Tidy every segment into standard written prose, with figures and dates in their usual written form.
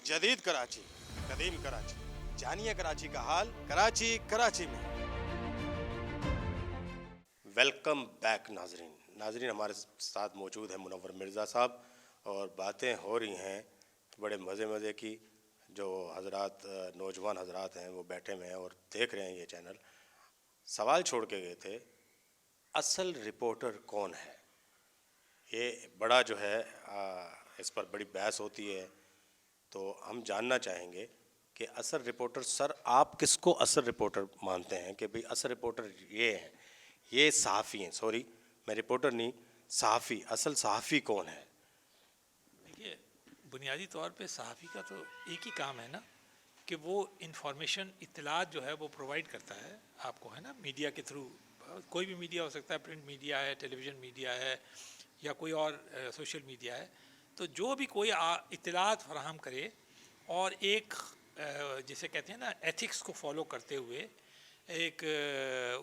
जदीद कराची, कदीम कराची, जानिए कराची का हाल, कराची में। वेलकम बैक नाजरीन हमारे साथ मौजूद है मुनव्वर मिर्ज़ा साहब और बातें हो रही हैं बड़े मज़े की। जो हजरात नौजवान हजरात हैं वो बैठे हुए हैं और देख रहे हैं ये चैनल। सवाल छोड़ के गए थे, असल रिपोर्टर कौन है? ये बड़ा जो है इस पर बड़ी बहस होती है। तो हम जानना चाहेंगे कि असल रिपोर्टर, सर आप किसको असल रिपोर्टर मानते हैं कि भाई असल रिपोर्टर ये हैं, ये सहाफ़ी हैं? सॉरी, मैं रिपोर्टर नहीं, सहाफ़ी। असल सहाफ़ी कौन है? देखिए, बुनियादी तौर पे सहाफ़ी का तो एक ही काम है ना कि वो इंफॉर्मेशन, इत्तलात जो है वो प्रोवाइड करता है आपको, है ना, मीडिया के थ्रू। कोई भी मीडिया हो सकता है, प्रिंट मीडिया है, टेलीविज़न मीडिया है, या कोई और सोशल मीडिया है। तो जो भी कोई इत्तलात फराहम करे और एक जिसे कहते हैं ना एथिक्स को फॉलो करते हुए, एक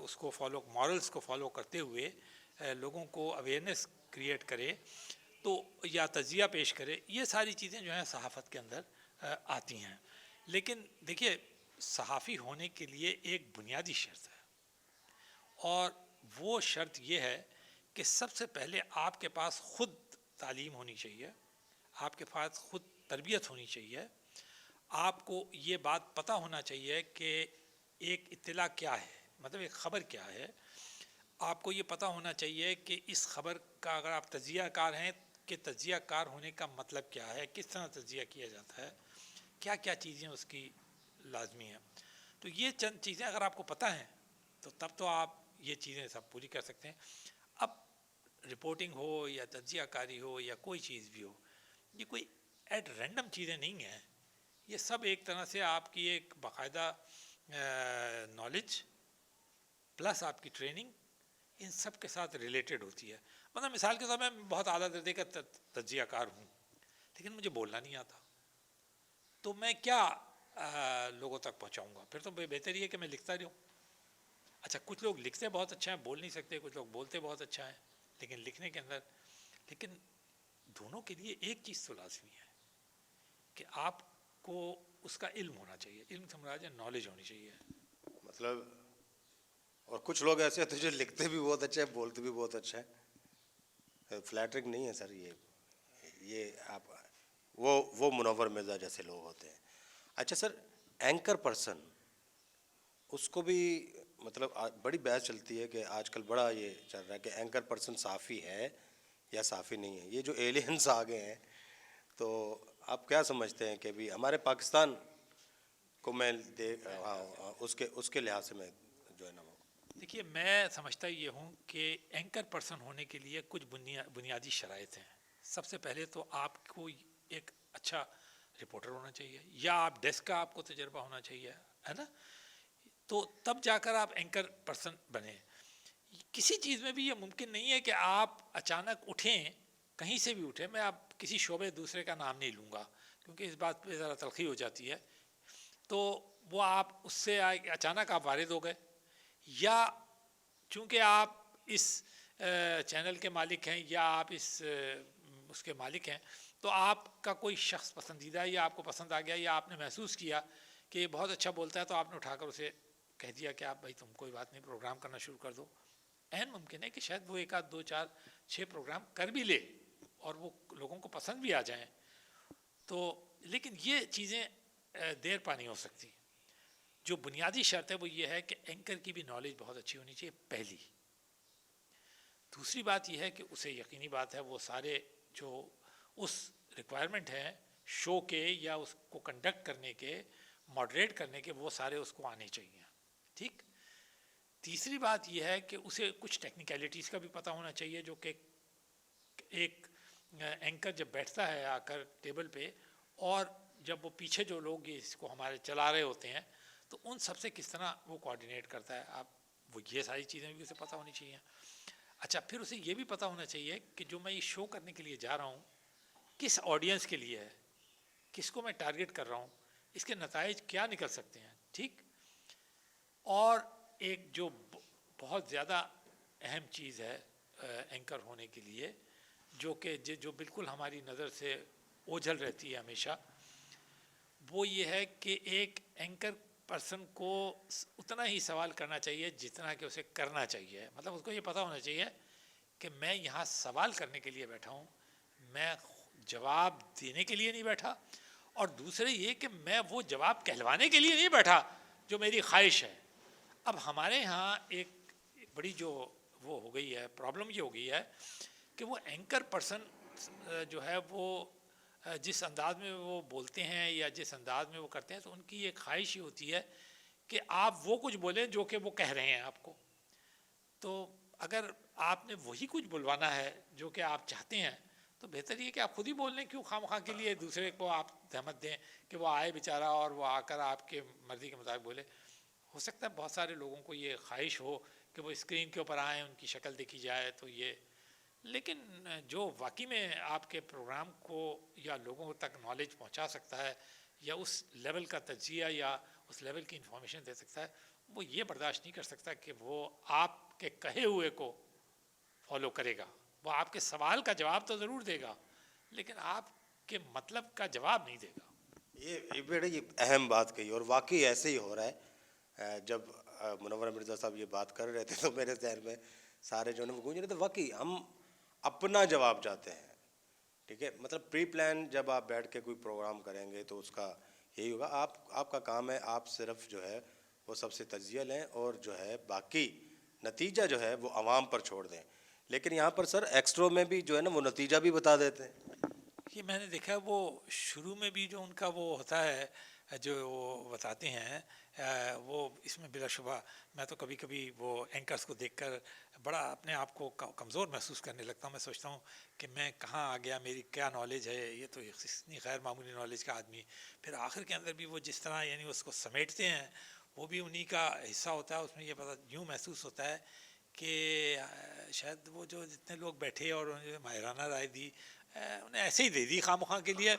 उसको फॉलो, मॉरल्स को फॉलो करते हुए लोगों को अवेयरनेस क्रिएट करे, तो या तज़िया पेश करे, ये सारी चीज़ें जो हैं सहाफ़त के अंदर आती हैं। लेकिन देखिए, सहाफ़ी होने के लिए एक बुनियादी शर्त है, और वो शर्त ये है कि सबसे पहले आपके पास ख़ुद तालीम होनी चाहिए, आपके पास ख़ुद तरबियत होनी चाहिए। आपको ये बात पता होना चाहिए कि एक इत्तला क्या है, मतलब एक ख़बर क्या है। आपको ये पता होना चाहिए कि इस ख़बर का अगर आप तज़िया कार हैं कि तज़िया कार होने का मतलब क्या है, किस तरह तज़िया किया जाता है, क्या क्या चीज़ें उसकी लाजमी हैं। तो ये चंद चीज़ें अगर आपको पता हैं तो तब तो आप ये चीज़ें सब पूरी कर सकते हैं। अब रिपोर्टिंग हो या तज़िया कारी हो या कोई चीज़ भी हो, ये कोई एट रैंडम चीज़ें नहीं हैं। ये सब एक तरह से आपकी एक बाकायदा नॉलेज प्लस आपकी ट्रेनिंग, इन सब के साथ रिलेटेड होती है। मतलब मिसाल के तौर पर मैं बहुत आला दर्जे का तज़िया कार हूँ, लेकिन मुझे बोलना नहीं आता, तो मैं क्या लोगों तक पहुँचाऊँगा? फिर तो बेहतर ये कि मैं लिखता रहूँ। अच्छा, कुछ लोग लिखते बहुत अच्छा है, बोल नहीं सकते, कुछ लोग बोलते बहुत अच्छा है लेकिन लिखने के अंदर, लेकिन दोनों के लिए एक चीज़ तो लाजमी है कि आपको उसका इल्म होना चाहिए। इल्म से मुराद नॉलेज होनी चाहिए। मतलब, और कुछ लोग ऐसे होते हैं जो लिखते भी बहुत अच्छा है, बोलते भी बहुत अच्छा है। फ्लैटरिंग नहीं है सर, ये आप वो मुनव्वर मिर्ज़ा जैसे लोग होते हैं। अच्छा सर, एंकर पर्सन, उसको भी मतलब बड़ी बहस चलती है कि आजकल बड़ा ये चल रहा है कि एंकर पर्सन साफ़ी है या साफ़ी नहीं है। ये जो एलियंस आ गए हैं, तो आप क्या समझते हैं कि भी हमारे पाकिस्तान को मैं हाँ, उसके लिहाज से मैं जो है ना वो। देखिए, मैं समझता ये हूँ कि एंकर पर्सन होने के लिए कुछ बुनियादी शराइत हैं। सबसे पहले तो आपको एक अच्छा रिपोर्टर होना चाहिए, या आप डेस्क का आपको तजर्बा होना चाहिए, है ना, तो तब जाकर आप एंकर पर्सन बने। किसी चीज़ में भी ये मुमकिन नहीं है कि आप अचानक उठें, कहीं से भी उठें। मैं आप किसी शोबे दूसरे का नाम नहीं लूँगा क्योंकि इस बात पे ज़रा तलखी हो जाती है। तो वो आप उससे अचानक आप वारिद हो गए, या चूँकि आप इस चैनल के मालिक हैं या आप इस उसके मालिक हैं, तो आपका कोई शख्स पसंदीदा है या आपको पसंद आ गया, या आपने महसूस किया कि ये बहुत अच्छा बोलता है, तो आपने उठाकर उसे कह दिया कि आप भाई तुम कोई बात नहीं, प्रोग्राम करना शुरू कर दो। ऐन मुमकिन है कि शायद वो एक आध दो चार छः प्रोग्राम कर भी ले और वो लोगों को पसंद भी आ जाएं। तो लेकिन ये चीज़ें देर पा नहीं हो सकती। जो बुनियादी शर्त है वो ये है कि एंकर की भी नॉलेज बहुत अच्छी होनी चाहिए, पहली। दूसरी बात यह है कि उसे यकीनी बात है वो सारे जो उस रिक्वायरमेंट हैं शो के या उसको कंडक्ट करने के, मॉडरेट करने के, वो सारे उसको आने चाहिए, ठीक। तीसरी बात यह है कि उसे कुछ टेक्निकलिटीज़ का भी पता होना चाहिए, जो कि एक एंकर जब बैठता है आकर टेबल पे, और जब वो पीछे जो लोग इसको हमारे चला रहे होते हैं, तो उन सबसे किस तरह वो कोऑर्डिनेट करता है, आप वो ये सारी चीज़ें भी उसे पता होनी चाहिए। अच्छा, फिर उसे ये भी पता होना चाहिए कि जो मैं ये शो करने के लिए जा रहा हूँ किस ऑडियंस के लिए है, किसको मैं टारगेट कर रहा हूँ, इसके नताइज क्या निकल सकते हैं, ठीक। और एक जो बहुत ज़्यादा अहम चीज़ है एंकर होने के लिए, जो कि जो बिल्कुल हमारी नज़र से ओझल रहती है हमेशा, وہ یہ ہے کہ ایک اینکر پرسن کو اتنا ہی سوال کرنا چاہیے جتنا کہ اسے کرنا چاہیے. مطلب اس کو یہ پتہ ہونا چاہیے کہ میں یہاں سوال کرنے کے لیے بیٹھا ہوں, میں جواب دینے کے لیے نہیں بیٹھا. اور دوسرے یہ کہ میں وہ جواب کہلوانے کے لیے نہیں بیٹھا جو میری خواہش ہے. اب ہمارے ہاں ایک بڑی جو وہ ہو گئی ہے پرابلم یہ ہو گئی ہے کہ وہ اینکر پرسن جو ہے وہ جس انداز میں وہ بولتے ہیں یا جس انداز میں وہ کرتے ہیں تو ان کی ایک خواہش یہ ہوتی ہے کہ آپ وہ کچھ بولیں جو کہ وہ کہہ رہے ہیں آپ کو. تو اگر آپ نے وہی کچھ بلوانا ہے جو کہ آپ چاہتے ہیں تو بہتر یہ کہ آپ خود ہی بول لیں. کیوں خواہ کے لیے دوسرے کو آپ زحمت دیں کہ وہ آئے بیچارہ اور وہ آ کر آپ کے مرضی کے مطابق بولے. ہو سکتا ہے بہت سارے لوگوں کو یہ خواہش ہو کہ وہ اسکرین کے اوپر آئیں, ان کی شکل دیکھی جائے تو یہ, لیکن جو واقعی میں آپ کے پروگرام کو یا لوگوں تک نالج پہنچا سکتا ہے یا اس لیول کا تجزیہ یا اس لیول کی انفارمیشن دے سکتا ہے, وہ یہ برداشت نہیں کر سکتا کہ وہ آپ کے کہے ہوئے کو فالو کرے گا. وہ آپ کے سوال کا جواب تو ضرور دے گا لیکن آپ کے مطلب کا جواب نہیں دے گا. یہ بڑی اہم بات کہی اور واقعی ایسے ہی ہو رہا ہے. جب منور مرزا صاحب یہ بات کر رہے تھے تو میرے ذہن میں سارے جو ہے وہ گونج رہے تھے. واقعی ہم اپنا جواب چاہتے ہیں, ٹھیک ہے. مطلب پری پلان جب آپ بیٹھ کے کوئی پروگرام کریں گے تو اس کا یہی ہوگا. آپ کا کام ہے آپ صرف جو ہے وہ سب سے تجزیہ لیں اور جو ہے باقی نتیجہ جو ہے وہ عوام پر چھوڑ دیں. لیکن یہاں پر سر ایکسٹرو میں بھی جو ہے نا وہ نتیجہ بھی بتا دیتے ہیں. یہ میں نے دیکھا ہے وہ شروع میں بھی جو ان کا وہ ہوتا ہے جو وہ بتاتے ہیں وہ اس میں بلا شبہ میں تو کبھی کبھی وہ اینکرز کو دیکھ کر بڑا اپنے آپ کو کمزور محسوس کرنے لگتا ہوں. میں سوچتا ہوں کہ میں کہاں آ گیا, میری کیا نالج ہے, یہ تو اتنی غیر معمولی نالج کا آدمی. پھر آخر کے اندر بھی وہ جس طرح یعنی اس کو سمیٹتے ہیں وہ بھی انہی کا حصہ ہوتا ہے. اس میں یہ پتہ یوں محسوس ہوتا ہے کہ شاید وہ جو جتنے لوگ بیٹھے اور انہوں نے ماہرانہ رائے دی انہیں ایسے ہی دے دی خواہ کے لیے,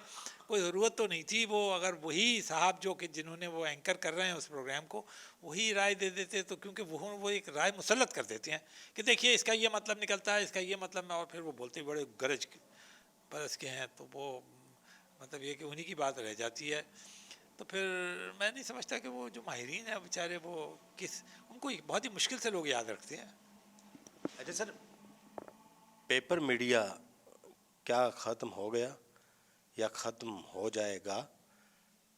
کوئی ضرورت تو نہیں تھی. وہ اگر وہی صاحب جو کہ جنہوں نے وہ اینکر کر رہے ہیں اس پروگرام کو وہی رائے دے دیتے تو کیونکہ وہ ایک رائے مسلط کر دیتے ہیں کہ دیکھیے اس کا یہ مطلب نکلتا ہے, اس کا یہ مطلب, اور پھر وہ بولتے بڑے گرج برس کے ہیں تو وہ مطلب یہ کہ انہی کی بات رہ جاتی ہے. تو پھر میں نہیں سمجھتا کہ وہ جو ماہرین ہیں بیچارے وہ ان کو بہت ہی مشکل سے لوگ یاد رکھتے ہیں. اچھا سر, پیپر میڈیا کیا ختم ہو گیا یا ختم ہو جائے گا,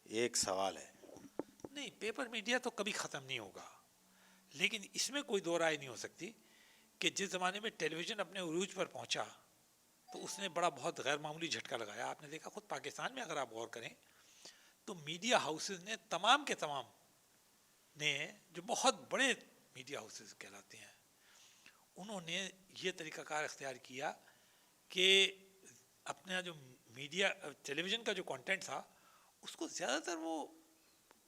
ایک سوال ہے. نہیں, پیپر میڈیا تو کبھی ختم نہیں ہوگا, لیکن اس میں کوئی دو رائے نہیں ہو سکتی کہ جس زمانے میں ٹیلی ویژن اپنے عروج پر پہنچا تو اس نے بہت غیر معمولی جھٹکا لگایا. آپ نے دیکھا خود پاکستان میں اگر آپ غور کریں تو میڈیا ہاؤسز نے تمام کے تمام نے جو بہت بڑے میڈیا ہاؤسز کہلاتے ہیں انہوں نے یہ طریقہ کار اختیار کیا کہ اپنا جو میڈیا ٹیلی ویژن کا جو کانٹینٹ تھا اس کو زیادہ تر وہ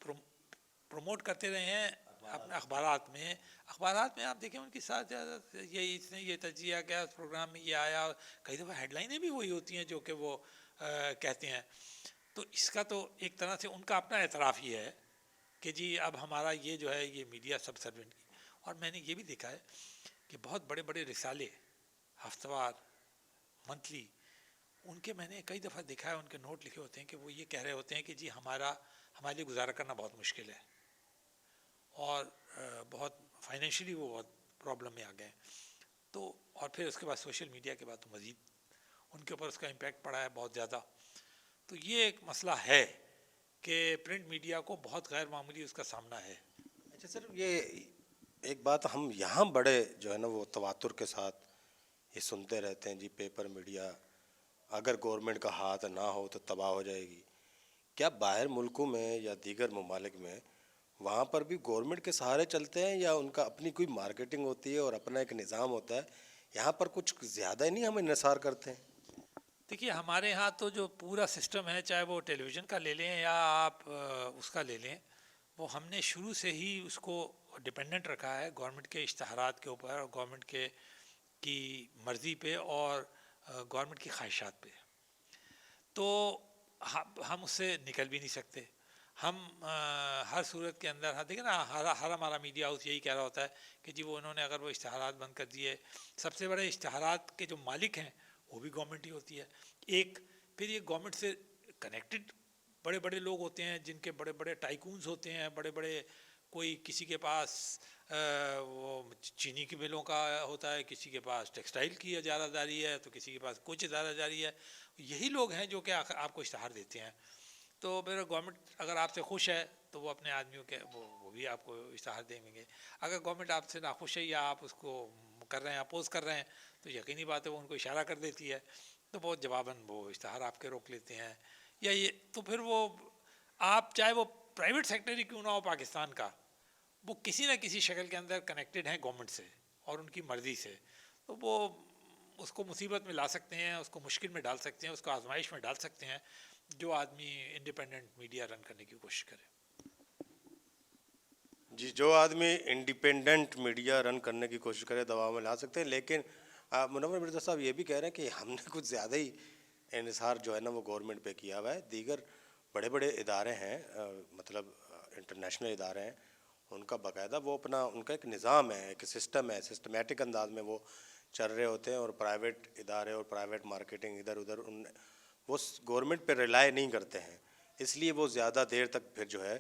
پروموٹ کرتے رہے ہیں اپنے اخبارات میں. اخبارات میں آپ دیکھیں ان کے ساتھ زیادہ اس نے یہ تجزیہ کیا, اس پروگرام میں یہ آیا, کئی دفعہ ہیڈ لائنیں بھی وہی ہوتی ہیں جو کہ وہ کہتے ہیں. تو اس کا تو ایک طرح سے ان کا اپنا اعتراف ہی ہے کہ جی اب ہمارا یہ جو ہے یہ میڈیا سب سروینٹ کی. اور میں نے یہ بھی دیکھا ہے کہ بہت بڑے بڑے رسالے ہفتہ وار منتھلی ان کے میں نے کئی دفعہ دیکھا ہے ان کے نوٹ لکھے ہوتے ہیں کہ وہ یہ کہہ رہے ہوتے ہیں کہ جی ہمارے لیے گزارا کرنا بہت مشکل ہے اور بہت فائنینشلی وہ بہت پرابلم میں آ گئے. تو اور پھر اس کے بعد سوشل میڈیا کے بعد تو مزید ان کے اوپر اس کا امپیکٹ پڑا ہے بہت زیادہ. تو یہ ایک مسئلہ ہے کہ پرنٹ میڈیا کو بہت غیر معمولی اس کا سامنا ہے. اچھا سر, یہ ایک بات ہم یہاں بڑے جو ہے نا وہ تواتر کے ساتھ یہ سنتے رہتے ہیں, جی پیپر میڈیا اگر گورنمنٹ کا ہاتھ نہ ہو تو تباہ ہو جائے گی. کیا باہر ملکوں میں یا دیگر ممالک میں وہاں پر بھی گورنمنٹ کے سہارے چلتے ہیں یا ان کا اپنی کوئی مارکیٹنگ ہوتی ہے اور اپنا ایک نظام ہوتا ہے؟ یہاں پر کچھ زیادہ ہی نہیں ہم انحصار کرتے ہیں. دیکھیے ہمارے ہاں تو جو پورا سسٹم ہے چاہے وہ ٹیلی ویژن کا لے لیں یا آپ اس کا لے لیں, وہ ہم نے شروع سے ہی اس کو ڈپینڈنٹ رکھا ہے گورنمنٹ کے اشتہارات کے اوپر اور گورنمنٹ کی مرضی پہ اور گورنمنٹ کی خواہشات پہ. تو ہم اس سے نکل بھی نہیں سکتے. ہم ہر صورت کے اندر دیکھیں نا ہر ہمارا میڈیا ہاؤس یہی کہہ رہا ہوتا ہے کہ جی وہ انہوں نے اگر وہ اشتہارات بند کر دیے, سب سے بڑے اشتہارات کے جو مالک ہیں وہ بھی گورنمنٹ ہی ہوتی ہے. ایک پھر یہ گورنمنٹ سے کنیکٹڈ बड़े बड़े लोग होते हैं जिनके बड़े बड़े टाइकून्स होते हैं, बड़े बड़े, कोई किसी के पास वो चीनी की मिलों का होता है, किसी के पास टेक्सटाइल की इजारादारी है, तो किसी के पास कुछ इजारादारी है। यही लोग हैं जो कि आपको इश्तहार देते हैं। तो मेरा गवर्नमेंट अगर आपसे खुश है तो वो अपने आदमियों के वो भी आपको इश्तहार देंगे। अगर गवर्नमेंट आपसे नाखुश है या आप उसको कर रहे हैं, अपोज कर रहे हैं, तो यकीनी बात है वो उनको इशारा कर देती है, तो बहुत जवाबन वो इश्तहार आपके रोक लेते हैं। या ये तो फिर वो आप चाहे वो प्राइवेट सेक्टर ही क्यों ना हो पाकिस्तान का, वो किसी ना किसी शक्ल के अंदर कनेक्टेड हैं गवर्नमेंट से और उनकी मर्ज़ी से, तो वो उसको मुसीबत में ला सकते हैं, उसको मुश्किल में डाल सकते हैं, उसको आजमाइश में डाल सकते हैं, जो आदमी इंडिपेंडेंट मीडिया रन करने की कोशिश करे। जी, जो आदमी इंडिपेंडेंट मीडिया रन करने की कोशिश करे दबाव में ला सकते हैं, लेकिन मुनव्वर मिर्ज़ा साहब ये भी कह रहे हैं कि हमने कुछ ज़्यादा ही इन्हिसार जो है ना वो गवर्नमेंट पे किया हुआ है। दीगर बड़े बड़े इदारे हैं, मतलब इंटरनेशनल इदारे हैं, उनका बाकायदा वो अपना उनका एक निज़ाम है, एक सिस्टम है, सिस्टमेटिक अंदाज में वो चल रहे होते हैं, और प्राइवेट इदारे और प्राइवेट मार्केटिंग इधर उधर उन वो गवर्नमेंट पे रिलाई नहीं करते हैं, इसलिए वो ज़्यादा देर तक फिर जो है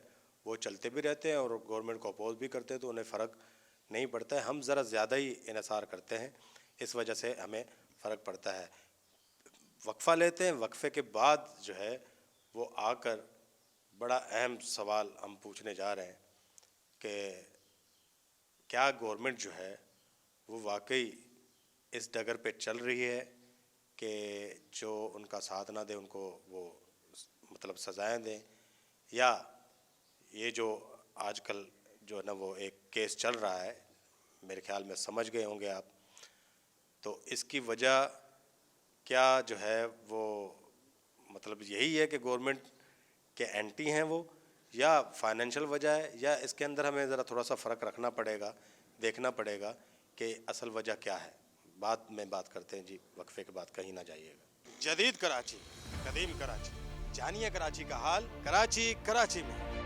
वो चलते भी रहते हैं और गवर्नमेंट को अपोज भी करते हैं, तो उन्हें फ़र्क नहीं पड़ता है। हम ज़रा ज़्यादा ही इन्हिसार करते हैं, इस वजह से हमें फ़र्क पड़ता है। वक्फ़ा लेते हैं, वक्फ़े के बाद जो है वो आकर बड़ा अहम सवाल हम पूछने जा रहे हैं कि क्या गवर्नमेंट जो है वो वाकई इस डगर पे चल रही है कि जो उनका साथ ना दे उनको वो मतलब सज़ाएं दें, या ये जो आजकल जो है ना वो एक केस चल रहा है, मेरे ख्याल में समझ गए होंगे आप, तो इसकी वजह क्या जो है वो मतलब यही है कि गवर्नमेंट के एंटी हैं वो, या फाइनेंशियल वजह है, या इसके अंदर हमें ज़रा थोड़ा सा फ़र्क रखना पड़ेगा, देखना पड़ेगा कि असल वजह क्या है। बाद में बात करते हैं जी, वक्फे के बाद कहीं ना जाइएगा। जदीद कराची, कदीम कराची, जानिए कराची का हाल, कराची कराची में।